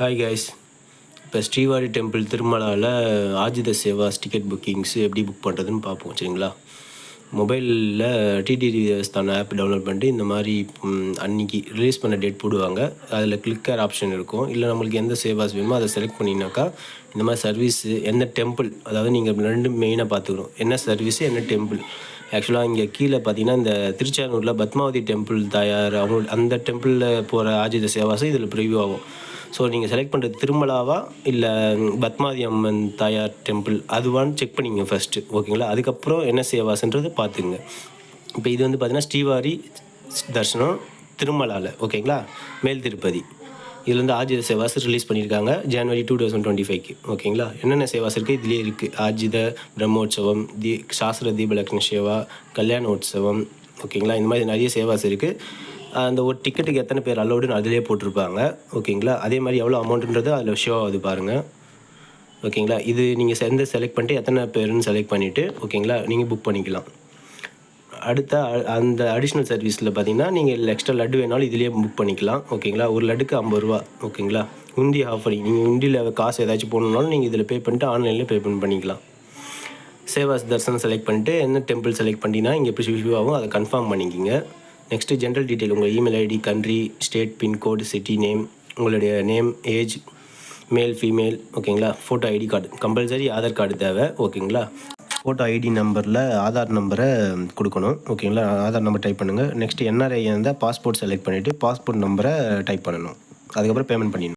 Hi guys. இப்போ Srivari temple திருமலாவில் ஆஜித Ceva's ticket bookings எப்படி book பண்ணுறதுன்னு பார்ப்போம். சரிங்களா? மொபைலில் டிடிடி தேவஸ்தான ஆப் டவுன்லோட் பண்ணிட்டு இந்த மாதிரி அன்றைக்கி ரிலீஸ் பண்ண டேட் போடுவாங்க. அதில் கிளிக்கர் ஆப்ஷன் இருக்கும். இல்லை நம்மளுக்கு எந்த சேவாஸ் வேணுமோ அதை செலக்ட் பண்ணிங்கனாக்கா இந்த மாதிரி சர்வீஸு எந்த டெம்பிள், அதாவது நீங்கள் ரெண்டும் மெயினாக பார்த்துக்கணும். என்ன சர்வீஸு, என்ன டெம்பிள். ஆக்சுவலாக இங்கே கீழே பார்த்தீங்கன்னா இந்த திருச்சானூரில் பத்மாவதி டெம்பிள் தாயார் அவங்க அந்த டெம்பிளில் போகிற ஆஜித சேவாஸும் இதில் ப்ரிவ்யூ ஆகும். ஸோ நீங்கள் செலக்ட் பண்ணுறது திருமலாவா இல்லை பத்மாவதி அம்மன் தாயார் டெம்பிள் அதுவான்னு செக் பண்ணிங்க ஃபஸ்ட்டு. ஓகேங்களா? அதுக்கப்புறம் என்ன சேவாஸ்ன்றது பார்த்துங்க. இப்போ இது வந்து பார்த்தீங்கன்னா ஸ்ரீவாரி தர்ஷனம் திருமலாவில். ஓகேங்களா? மேல் திருப்பதி இதில் வந்து ஆஜித சேவாஸ் ரிலீஸ் பண்ணியிருக்காங்க ஜனவரி 2025. ஓகேங்களா? என்னென்ன சேவாஸ் இருக்குது இதுலேயே இருக்குது. ஆஜித பிரம்மோற்சவம், சாஸ்திர தீபலக்ஷ்மி சேவா, கல்யாணோற்சவம். ஓகேங்களா? இந்த மாதிரி நிறைய சேவாஸ் இருக்குது. அந்த ஒரு டிக்கெட்டுக்கு எத்தனை பேர் அலோடுன்னு அதிலே போட்டிருப்பாங்க. ஓகேங்களா? அதே மாதிரி எவ்வளோ அமௌண்ட்டுன்றது அதில் ஷோ ஆகுது பாருங்கள். ஓகேங்களா? இது நீங்கள் செலக்ட் பண்ணிட்டு எத்தனை பேருன்னு செலக்ட் பண்ணிவிட்டு ஓகேங்களா நீங்கள் புக் பண்ணிக்கலாம். அடுத்த அந்த அடிஷ்னல் சர்வீஸில் பார்த்தீங்கன்னா நீங்கள் எக்ஸ்ட்ரா லட்டு வேணாலும் இதிலேயே புக் பண்ணிக்கலாம். ஓகேங்களா? ஒரு லட்டுக்கு 50 ரூபா. ஓகேங்களா? உண்டி ஆஃபர். நீங்கள் உண்டியில் காசு ஏதாச்சும் போடணுன்னாலும் நீங்கள் இதில் பே பண்ணிட்டு ஆன்லைனில் பே பண்ணிக்கலாம். சேவாஸ் தர்சனம் செலக்ட் பண்ணிட்டு என்ன டெம்பிள் செலக்ட் பண்ணிங்கன்னா இங்கே எப்படி ரிவ்யூ ஆகும் அதை கன்ஃபார்ம் பண்ணிக்கிங்க. நெக்ஸ்ட்டு ஜென்ரல் டீட்டெயில், உங்கள் email ID, country, state, pincode, city name, உங்களுடைய நேம், ஏஜ், மேல் ஃபீமேல். ஓகேங்களா? Photo ID card compulsory, Aadhaar card தேவை. ஓகேங்களா? ஃபோட்டோ ஐடி நம்பரில் ஆதார் நம்பரை கொடுக்கணும். ஓகேங்களா? ஆதார் நம்பர் டைப் பண்ணுங்கள். நெக்ஸ்ட்டு என்ஆர்ஐ இருந்தால் பாஸ்போர்ட் செலக்ட் பண்ணிவிட்டு பாஸ்போர்ட் நம்பரை டைப் பண்ணணும். அதுக்கப்புறம் பேமெண்ட் பண்ணிடணும்.